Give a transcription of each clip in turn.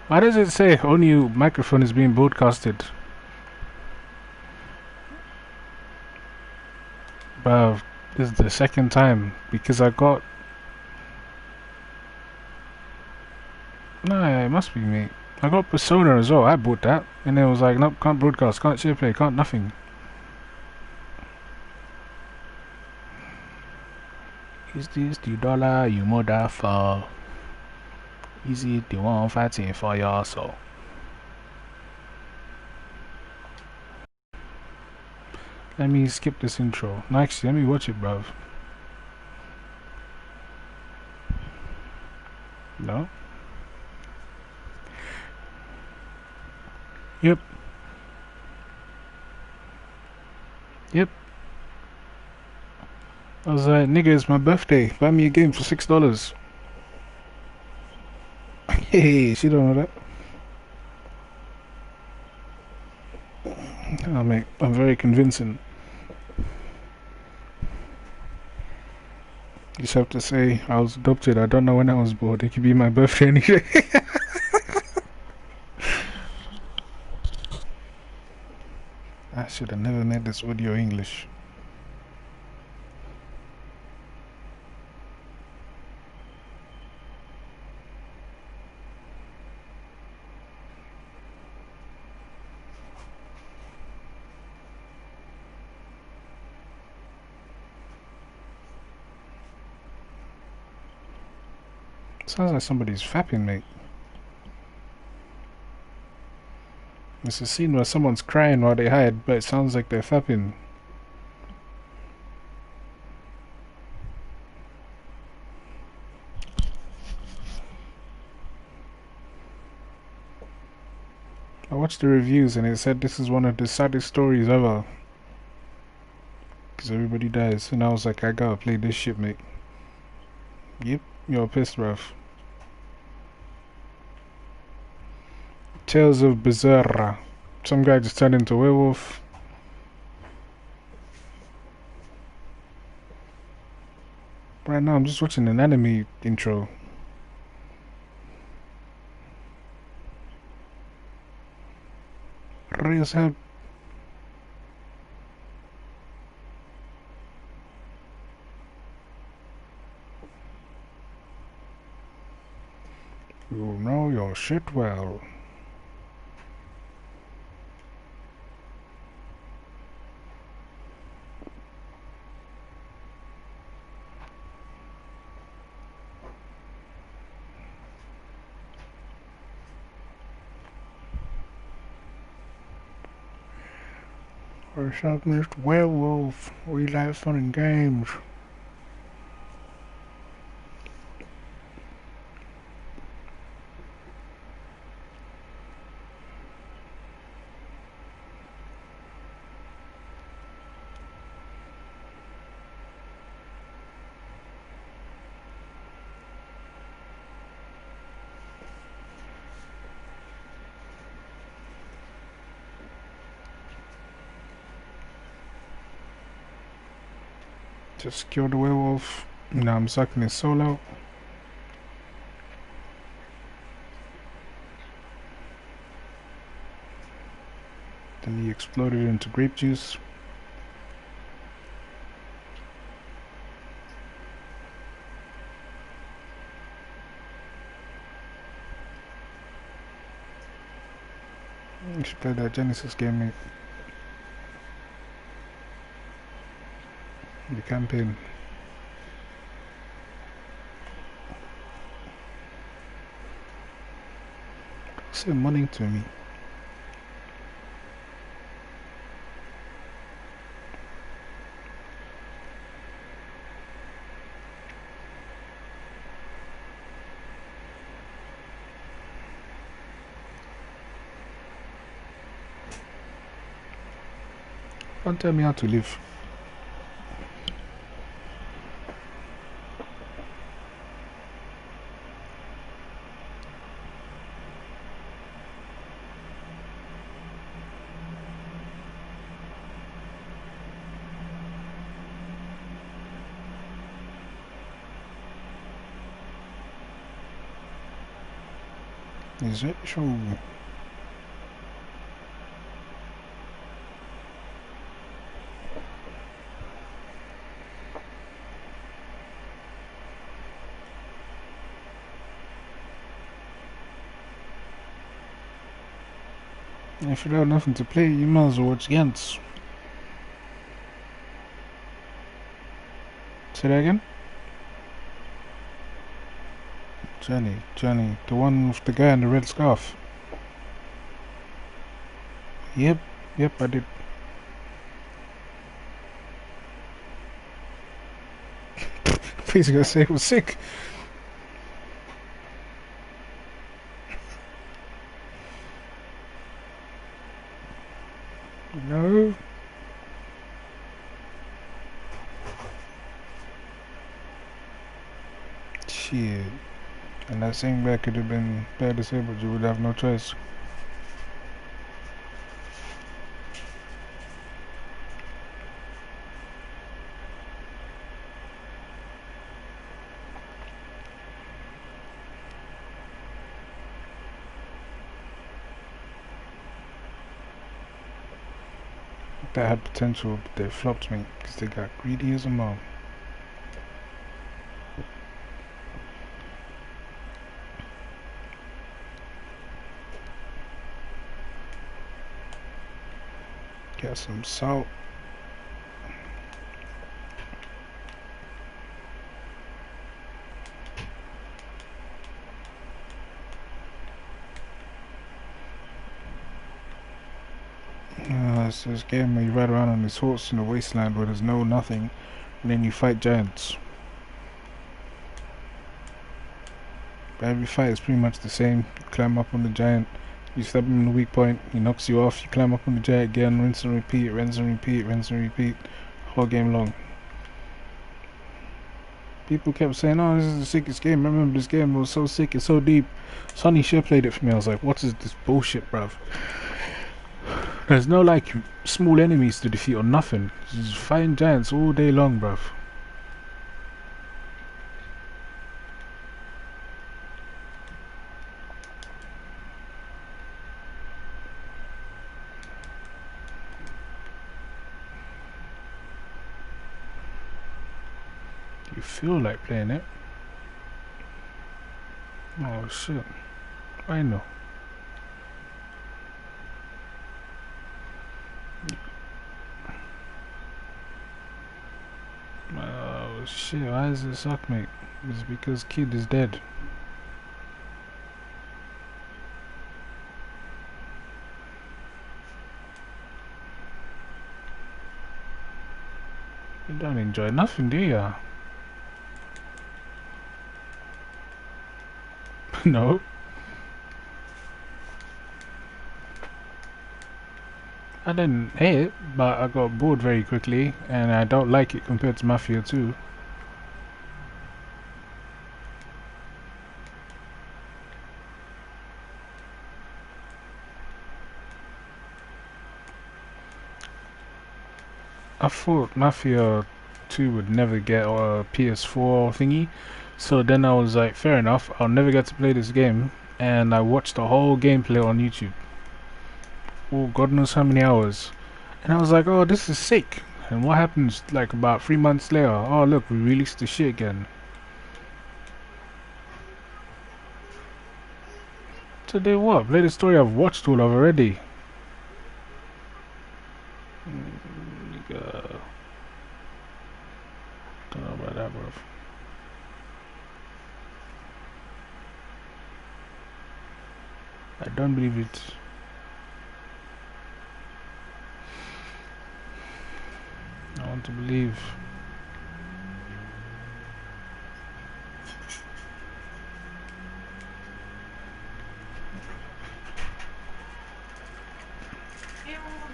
Why does it say only microphone is being broadcasted? Bruv, this is the second time because I got. Nah, it must be me. I got Persona as well. I bought that, and it was like, nope, can't broadcast, can't share play, can't nothing. Is this the dollar you mother for? Is it the one fighting for your soul? Let me skip this intro. No, actually, let me watch it, bruv. No? Yep. Yep. I was like, nigga, it's my birthday. Buy me a game for $6. Hey, she don't know that. Oh, mate, I'm very convincing. You just have to say I was adopted. I don't know when I was born. It could be my birthday anyway. I should have never made this audio English. Sounds like somebody's fapping, mate. It's a scene where someone's crying while they hide, but it sounds like they're fapping. I watched the reviews and it said this is one of the saddest stories ever. Because everybody dies. And I was like, I gotta play this shit, mate. Yep, you're pissed, bruv. Tales of Bizarra. Some guy just turned into a werewolf. Right now, I'm just watching an anime intro. Raise help. You know your shit well. What's up, Mr. Werewolf? We like fun and games. Just kill the werewolf. Now I'm sucking his soul out. Then he exploded into grape juice. You should play that Genesis game, mate. The campaign. Say morning to me. Don't tell me how to live. Is it true? If you don't have nothing to play, you might as well watch Gantz. Say that again? Johnny, the one with the guy in the red scarf. Yep, I did. Please gonna say it was sick. No. Shit. And that same guy could have been bad disabled, you would have no choice. That had potential, but they flopped me because they got greedy as a mom. Got some salt. It's this game where you ride around on this horse in a wasteland where there's no nothing, and then you fight giants. But every fight is pretty much the same. You climb up on the giant, you step him in the weak point, he knocks you off, you climb up on the giant again, rinse and repeat, rinse and repeat, rinse and repeat, whole game long. People kept saying, oh, this is the sickest game. I remember this game, it was so sick, it's so deep. Sonny Share played it for me, I was like, what is this bullshit, bruv? There's no like small enemies to defeat or nothing. Just fighting giants all day long, bruv. You feel like playing it? Oh shit. I know. Oh shit, why does it suck, mate? It's because kid is dead. You don't enjoy nothing, do ya? No. I didn't hate it, but I got bored very quickly, and I don't like it compared to Mafia 2. I thought Mafia 2 would never get a PS4 thingy, so then I was like, fair enough, I'll never get to play this game, and I watched the whole gameplay on YouTube. Oh, God knows how many hours. And I was like, oh, this is sick. And what happens like about 3 months later? Oh, look, we released the shit again. Today what? Play the story I've watched all of already. Don't know about that, bro. I don't believe it. I want to believe.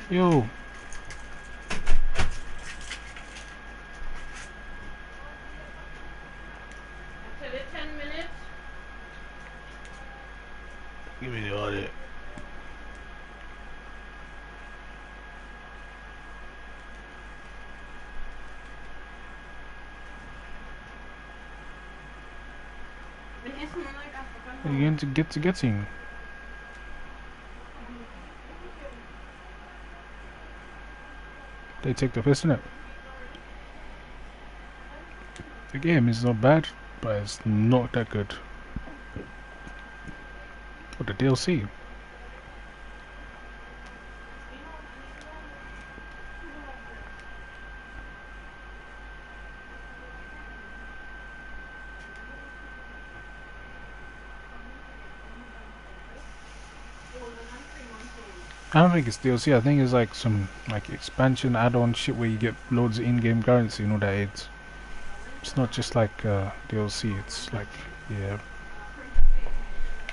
Yo. After the 10 minutes. Give me the audit. Are you going to getting? They take the piss in it. The game is not bad, but it's not that good. What the DLC? I don't think it's DLC. I think it's like some like expansion add-on shit where you get loads of in-game currency. You know that it's not just like DLC. It's like yeah,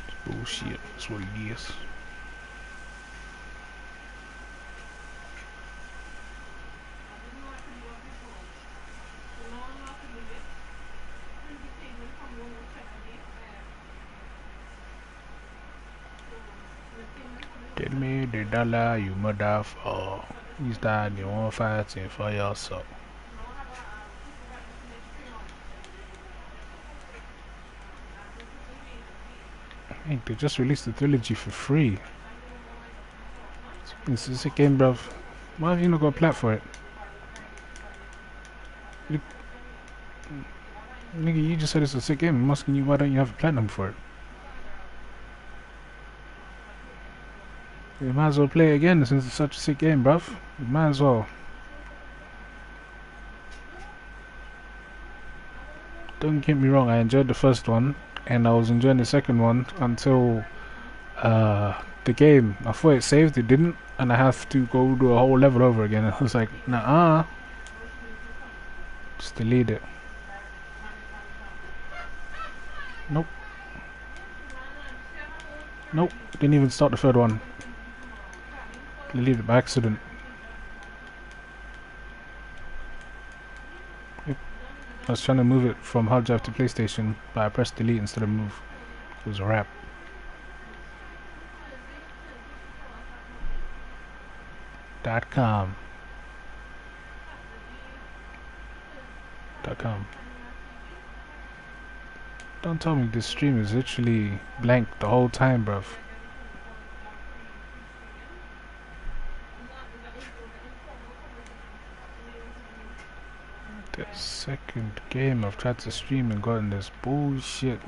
it's bullshit. That's what it is. Tell me the dollar you mother for. Is that you want fighting for yourself? Hey, they just released the trilogy for free. It's a sick game, bruv. Why have you not got a plat for it? Nigga, you just said it's a sick game. I'm asking you why don't you have a platinum for it? You might as well play it again since it's such a sick game, bruv. You might as well. Don't get me wrong, I enjoyed the first one, and I was enjoying the second one until the game. I thought it saved, it didn't, and I have to go do a whole level over again. I was like, nah, just delete it. Nope. Nope, didn't even start the third one. Deleted it by accident. Yep. I was trying to move it from hard drive to PlayStation, but I pressed delete instead of move. It was a wrap. .com. Don't tell me this stream is literally blank the whole time, bruv. The second game I've tried to stream and gotten this bullshit.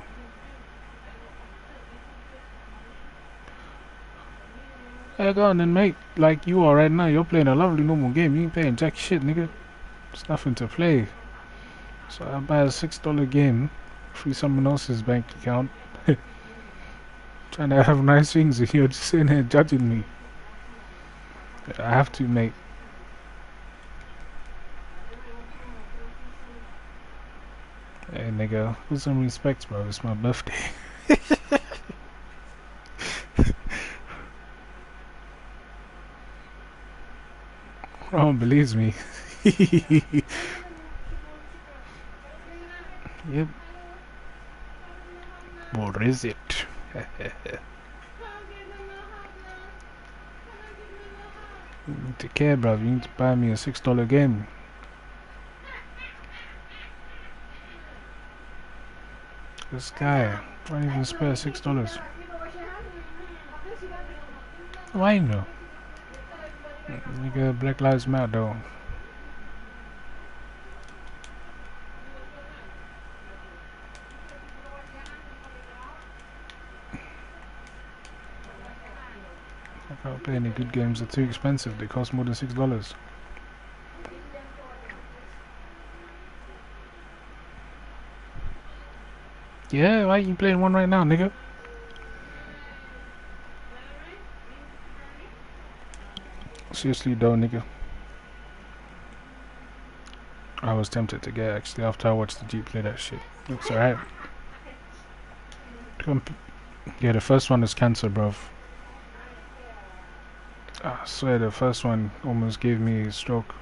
Hey, go on then, mate. Like you are right now, you're playing a lovely normal game. You ain't playing jack shit, nigga. There's nothing to play. So I buy a $6 game, free someone else's bank account. Trying to have nice things and you're just sitting here judging me. I have to, mate. Hey nigga, put some respect, bro. It's my birthday. No one believes me. Yep. What is it? You need to care, bro. You need to buy me a $6 game. This guy can't even spare $6. Why you know? Nigga, Black Lives Matter though. I can't play any good games, they're too expensive, they cost more than $6. Yeah, why you playing one right now, nigga? Seriously though, nigga. I was tempted to get actually after I watched the G play that shit. Looks alright. Yeah, the first one is cancer, bruv. I swear the first one almost gave me a stroke.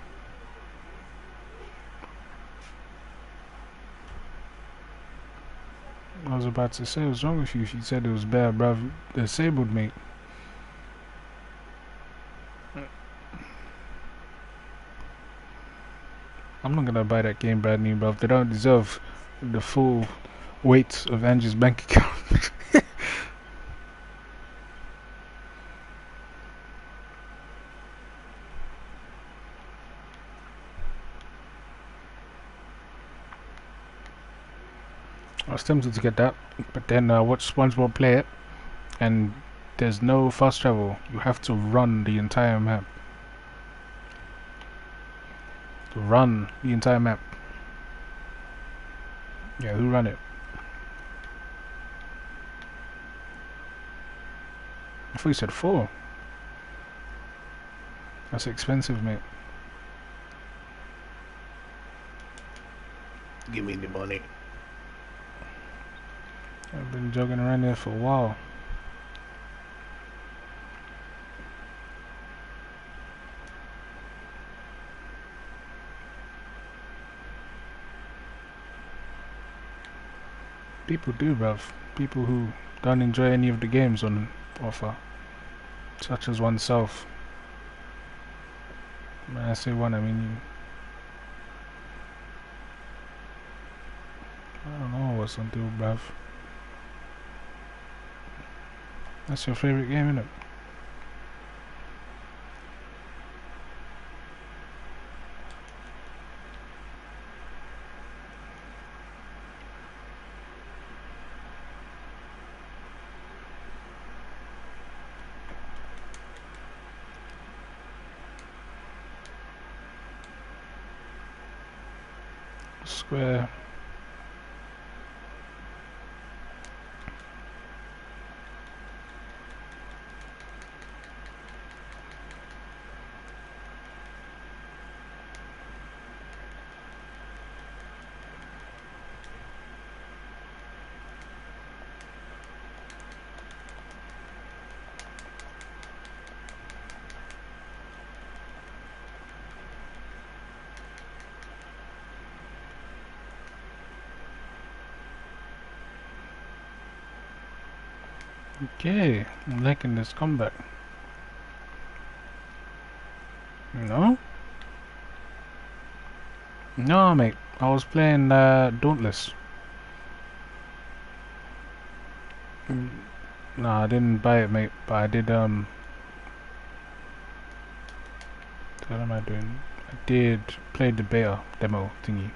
I was about to say, what's wrong with you? She said it was bad, bruv. Disabled, mate. I'm not gonna buy that game brand new, bruv. They don't deserve the full weight of Angie's bank account. I was tempted to get that, but then I watched SpongeBob play it, and there's no fast travel. You have to run the entire map. Run the entire map. Yeah, who ran it? I thought you said 4. That's expensive, mate. Give me the money. I've been jogging around there for a while. People do, bruv. People who don't enjoy any of the games on offer, such as oneself. When I say one, I mean you. I don't know what's on deal, bruv. That's your favorite game, innit? Square. Okay, I'm liking this comeback. No? No, mate. I was playing Dauntless. No, I didn't buy it, mate. But I did. What am I doing? I did play the beta demo thingy.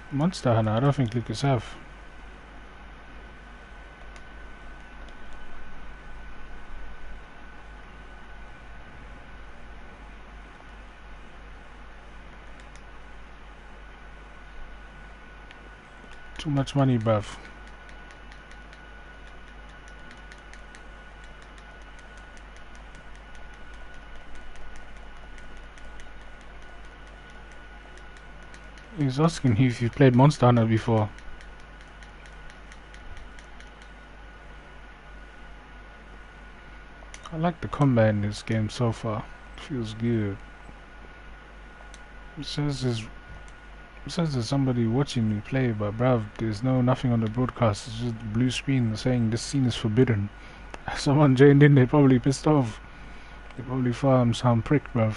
Monster Hunter, I don't think Lucas have. Too much money, bruv. He's asking you if you've played Monster Hunter before. I like the combat in this game so far. It feels good. It says there's somebody watching me play, but bruv, there's nothing on the broadcast. It's just blue screen saying this scene is forbidden. Someone joined in, they probably pissed off. They probably thought I'm some prick, bruv.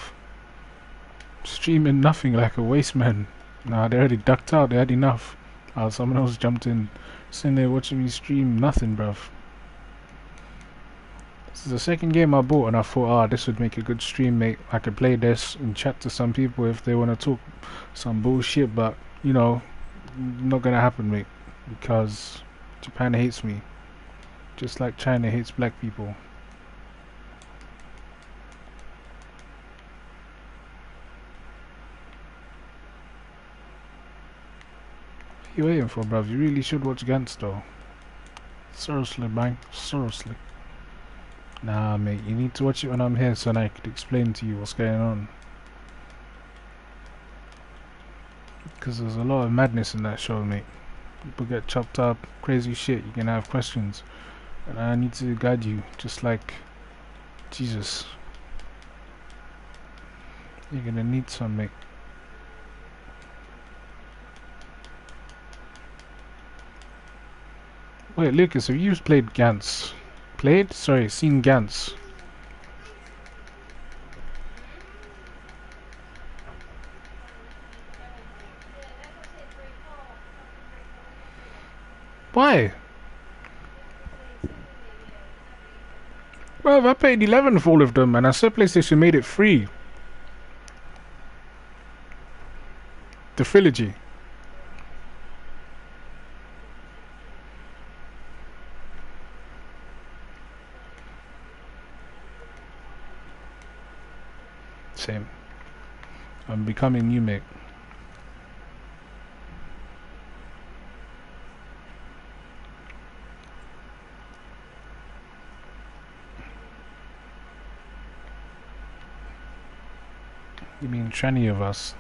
Streaming nothing like a waste man. Nah, they already ducked out, they had enough. Someone else jumped in, sitting there watching me stream nothing, bruv. This is the second game I bought and I thought, this would make a good stream, mate. I could play this and chat to some people if they want to talk some bullshit, but, you know, not gonna happen, mate. Because Japan hates me. Just like China hates black people. What are you waiting for, bruv? You really should watch Gantz, though. Seriously, man. Seriously. Nah, mate. You need to watch it when I'm here so that I could explain to you what's going on. Because there's a lot of madness in that show, mate. People get chopped up, crazy shit. You can have questions. And I need to guide you, just like Jesus. You're gonna need some, mate. Wait, Lucas, have you played Gantz? Played? Sorry, seen Gantz. Why? Well, I paid 11 for all of them, and I said PlayStation made it free. The trilogy. Same. I'm becoming new, mate. You mean 20 of us?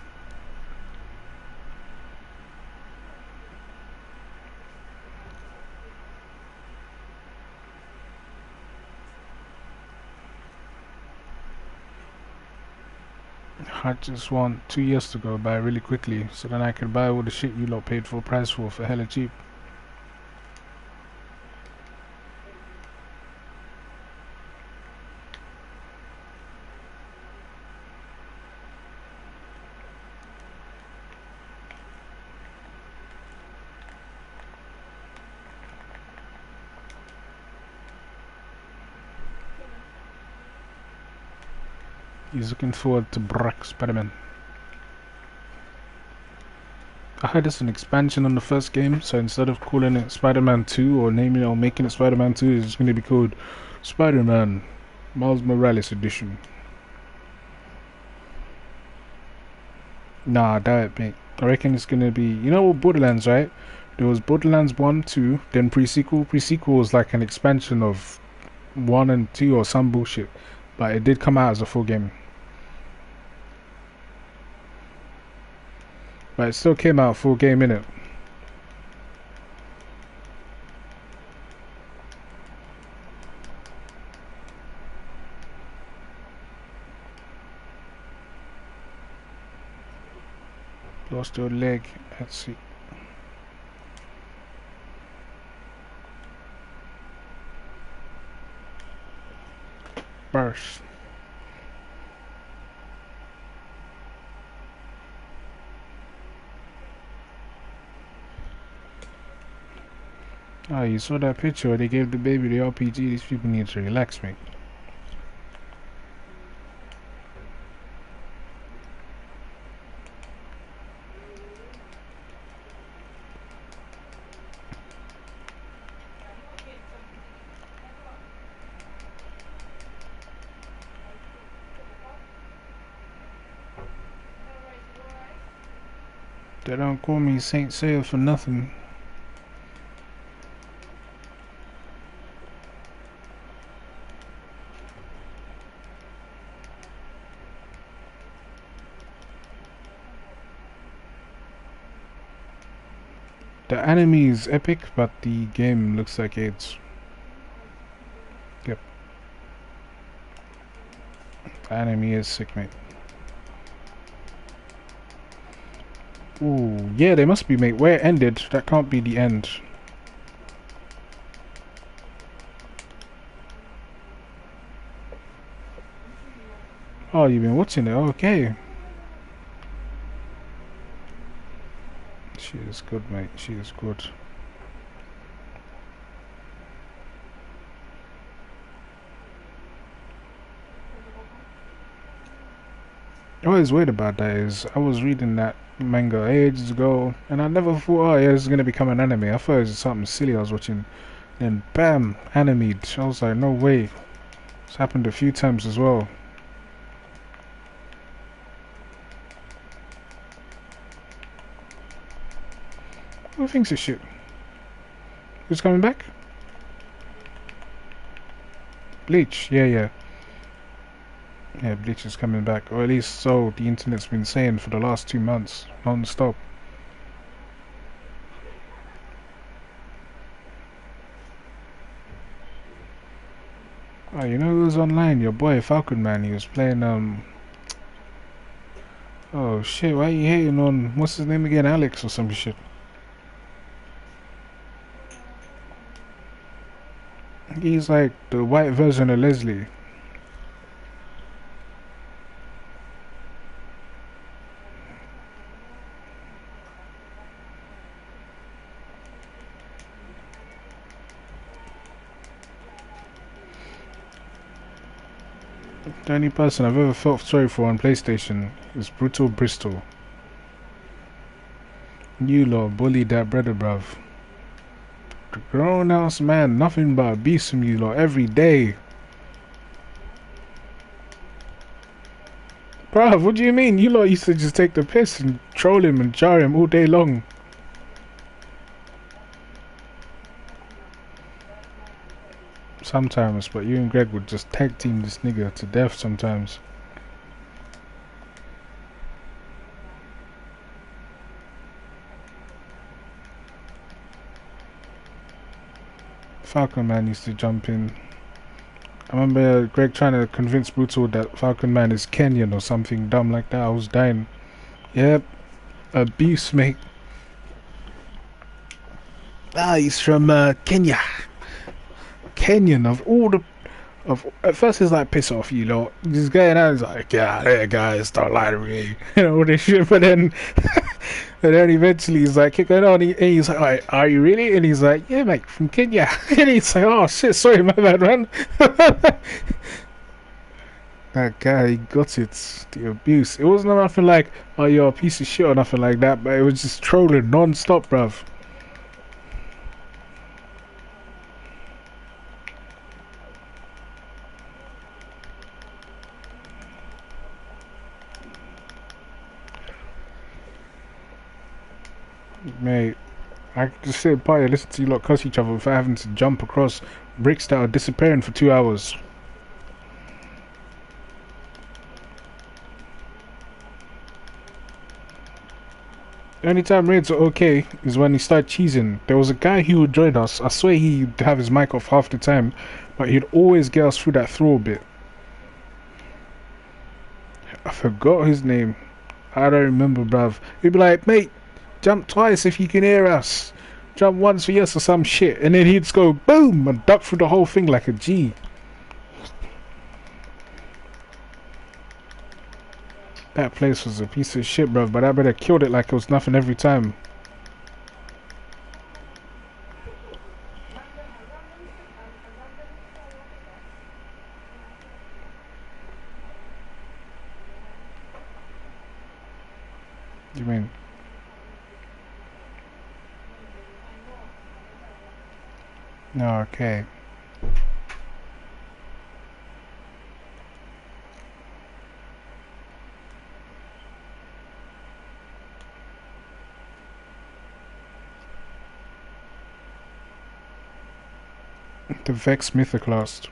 I just want 2 years to go by really quickly, so then I can buy all the shit you lot paid full price for hella cheap. He's looking forward to Brock Spider-Man. I heard it's an expansion on the first game, so instead of calling it Spider-Man 2 or naming it or making it Spider-Man 2, it's going to be called Spider-Man Miles Morales Edition. Nah, I doubt it, mate. I reckon it's going to be... You know what, Borderlands, right? There was Borderlands 1, 2, then pre-sequel. Pre-sequel was like an expansion of 1 and 2 or some bullshit. But it did come out as a full game. But it still came out full game, innit? Lost your leg. Let's see. Burst. Oh, you saw that picture where they gave the baby the RPG? These people need to relax, mate. They don't call me Saint Seiya for nothing. The anime is epic, but the game looks like it's... Yep. The anime is sick, mate. Ooh, yeah, they must be, mate. Where it ended, that can't be the end. Oh, you've been watching it? Okay. She is good, mate. She is good. What is weird about that is I was reading that manga ages ago and I never thought, oh yeah, this is gonna become an anime. I thought it was something silly I was watching. Then bam, animated. I was like, no way. It's happened a few times as well. Who thinks it's shit? Who's coming back? Bleach, yeah. Yeah, Bleach is coming back, or at least so the internet's been saying for the last 2 months, non-stop. Oh, you know who was online? Your boy Falcon Man. He was playing oh shit, why are you hating on what's his name again? Alex or some shit. He's like the white version of Leslie. The only person I've ever felt sorry for on PlayStation is Brutal Bristol. You lot bullied that brother, bruv. The grown ass man, nothing but abuse from you lot every day. Bruv, what do you mean? You lot used to just take the piss and troll him and jar him all day long. Sometimes, but you and Greg would just tag team this nigga to death sometimes. Falcon Man used to jump in. I remember Greg trying to convince Brutal that Falcon Man is Kenyan or something dumb like that. I was dying. Yep, abuse, mate. Ah, he's from Kenya. Kenyan of all the at first it's like piss off, you know. This guy and I was like, yeah, hey guys, don't lie to me, you know, all this shit. But then, and then eventually he's like, keep going on. And he's like, are you really? And he's like, yeah, mate, from Kenya. And he's like, oh shit, sorry, my bad, man. That guy, he got it. The abuse. It wasn't nothing like, oh, you're a piece of shit or nothing like that. But it was just trolling non-stop, bruv. Mate, I could just sit by and listen to you lot cuss each other without having to jump across bricks that are disappearing for 2 hours. The only time raids are okay is when he start cheesing. There was a guy who would join us. I swear he'd have his mic off half the time, but he'd always get us through that throw bit. I forgot his name. I don't remember, bruv. He'd be like, mate, jump twice if you can hear us. Jump once for yes or some shit. And then he'd just go boom and duck through the whole thing like a G. That place was a piece of shit, bruv, but I better killed it like it was nothing every time. You mean? No, okay. The Vex Mythoclast.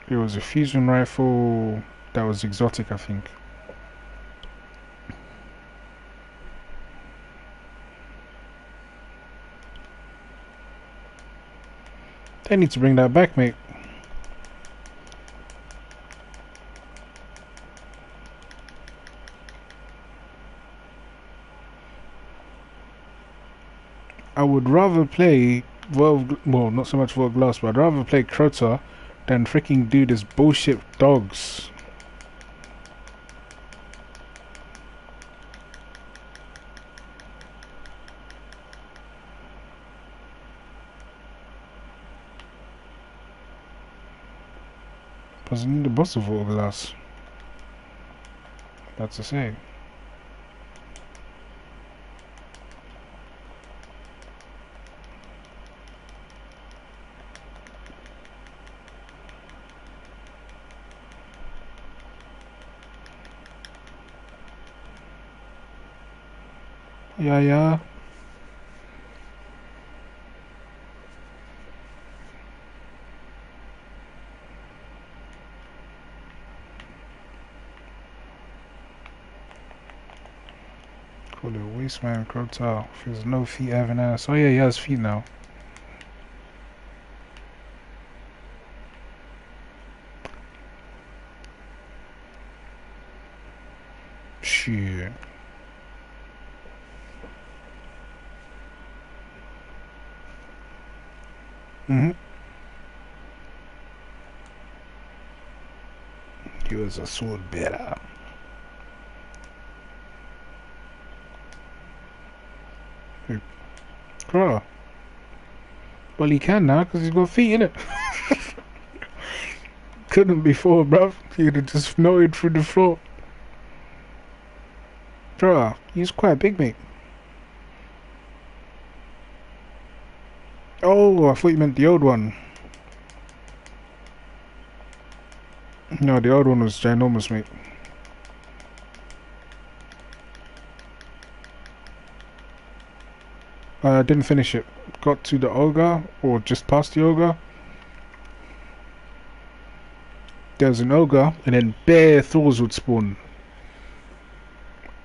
It was a fusion rifle that was exotic, I think. They need to bring that back, mate. I would rather play well, not so much World Glass, but I'd rather play Crota than freaking do this bullshit dogs. Wasn't the boss of World Glass. That's to say. Yeah, yeah. Call it Wasteman Crota. There's no feet having ass. Oh yeah, he has feet now. Shit. He was a sword bearer. Bro. Well, he can now because he's got feet in it. Couldn't before, bruv. He'd have just melted through the floor. Bruh, he's quite big, mate. Oh, I thought you meant the old one. No, the old one was ginormous, mate. I didn't finish it. Got to the ogre, or just past the ogre. There was an ogre, and then bare Thors would spawn.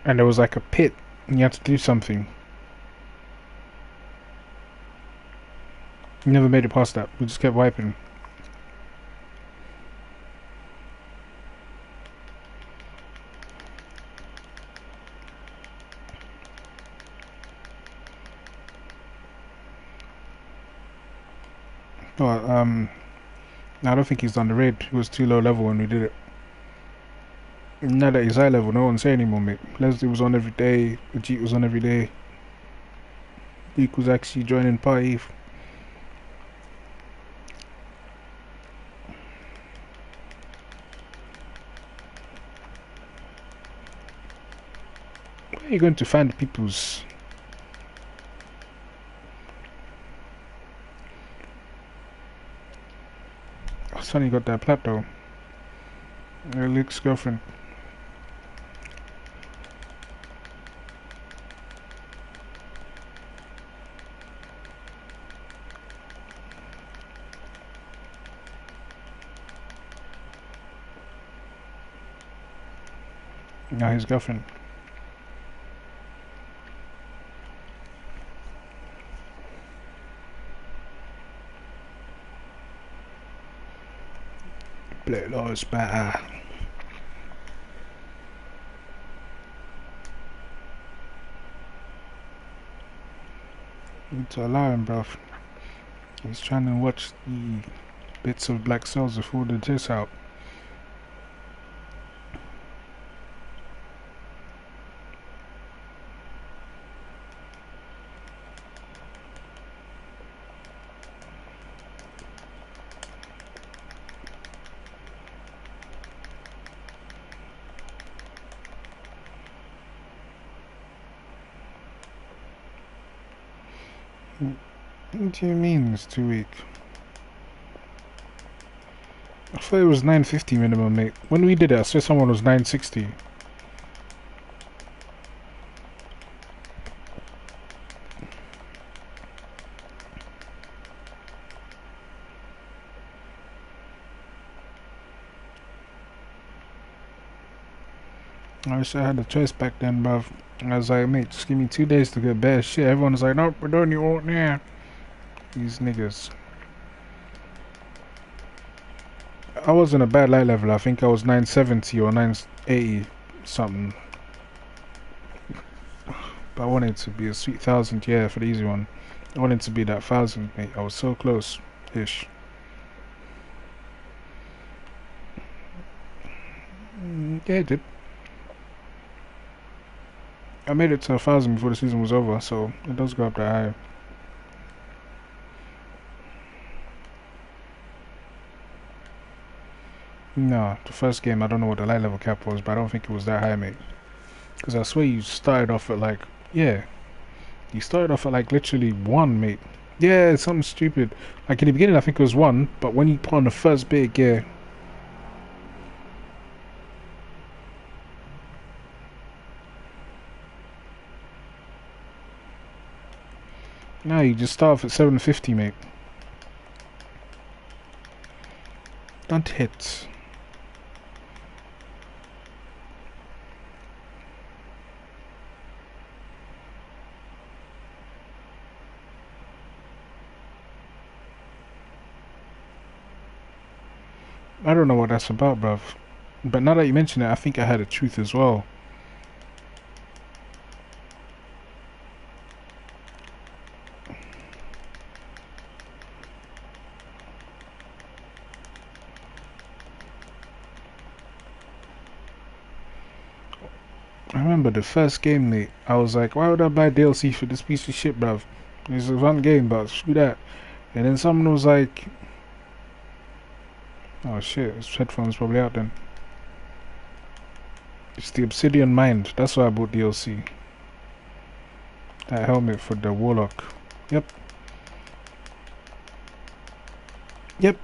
And there was like a pit, and you had to do something. Never made it past that. We just kept wiping. Oh, I don't think he's done the raid. He was too low level when we did it. Now that he's high level, no one say anymore, mate. Leslie was on every day. Ajit was on every day. Luke was actually joining party. Where are you going to find people's... Sonny got that plateau. Luke's girlfriend. Now his girlfriend. Black Lives Matter. Need to allow him, bruv. He's trying to watch the bits of Black Cells before the gist out. What do you mean it's too weak? I thought it was 950 minimum, mate. When we did it, I swear someone was 960. I wish I had a choice back then, bruv. I was like, mate, just give me 2 days to get bad shit. Everyone was like, nope, we're doing you all now. These niggas. I wasn't a bad light level. I think I was 970 or 980 something. But I wanted to be a sweet 1000, yeah, for the easy one. I wanted to be that 1000, mate. I was so close-ish. Yeah, it did. I made it to 1000 before the season was over, so it does go up that high. No, the first game, I don't know what the light level cap was, but I don't think it was that high, mate. Because I swear you started off at like, yeah. You started off at like literally 1, mate. Yeah, it's something stupid. Like in the beginning, I think it was 1, but when you put on the first big, yeah. No, you just start off at 750, mate. Don't hit. I don't know what that's about, bruv. But now that you mention it, I think I had a truth as well. I remember the first game, mate. I was like, why would I buy DLC for this piece of shit, bruv? It's a fun game, but screw that. And then someone was like, Oh shit, his headphones probably out then. It's the Obsidian Mind. That's why I bought DLC. That helmet for the Warlock. Yep. Yep.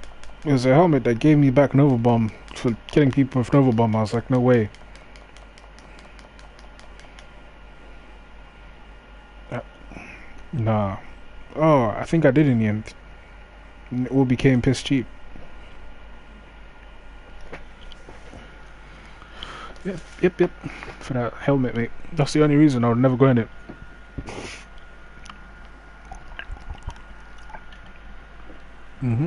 It was a helmet that gave me back Nova Bomb for killing people with Nova Bomb. I was like, no way. Nah. Oh, I think I did in the end. It all became piss cheap. Yep. For that helmet, mate. That's the only reason I would never go in it. Mm-hmm.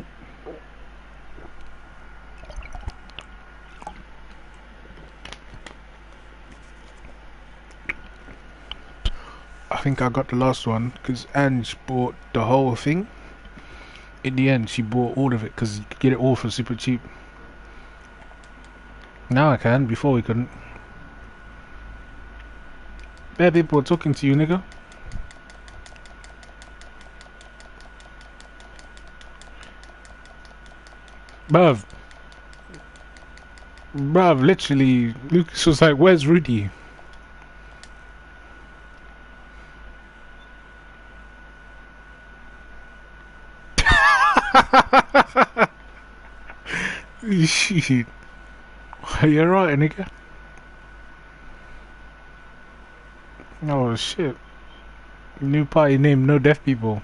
I think I got the last one because Ange bought the whole thing. In the end, she bought all of it because you could get it all for super cheap. Now I can. Before we couldn't. Bad people are talking to you, nigga. Bruv, literally, Lucas was like, where's Rudy? Shit. You're right, nigga. Oh, shit. New party name, No Deaf People.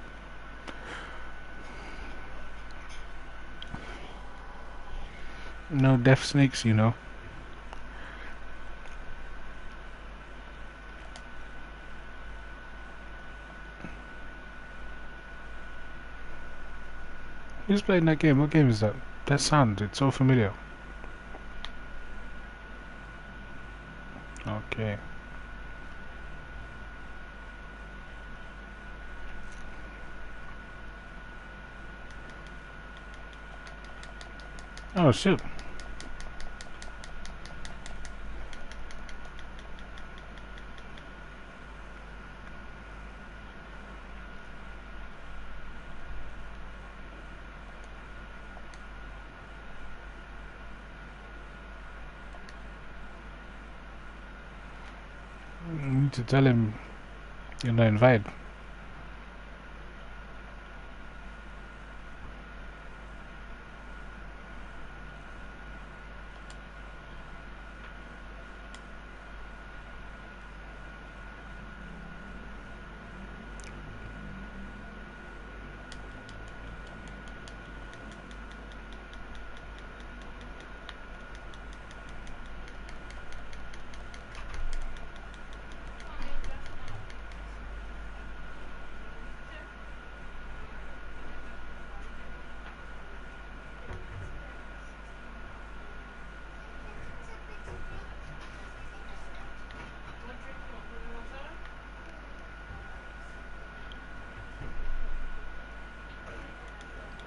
No deaf snakes, you know. Who's playing that game? What game is that? That sound, it's so familiar. Okay. Oh, shit. You need to tell him you're not invited.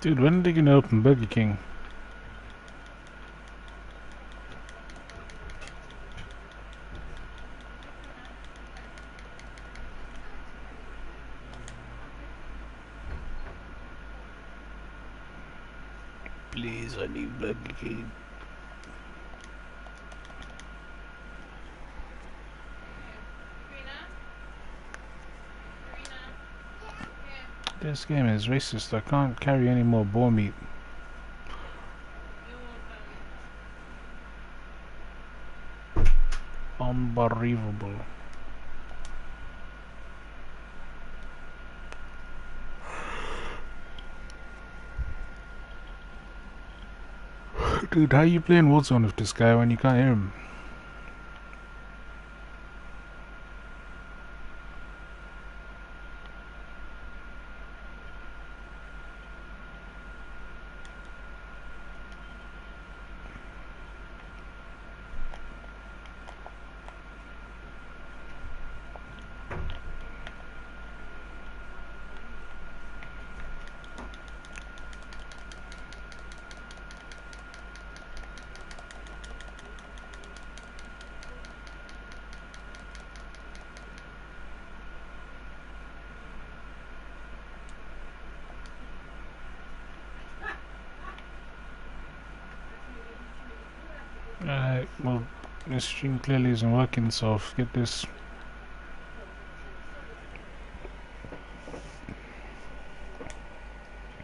Dude, when are they gonna open Burger King? Please, I need Burger King. This game is racist. I can't carry any more boar meat. Unbelievable. Dude, how you playing Warzone with this guy when you can't hear him? Well, this stream clearly isn't working, so get this.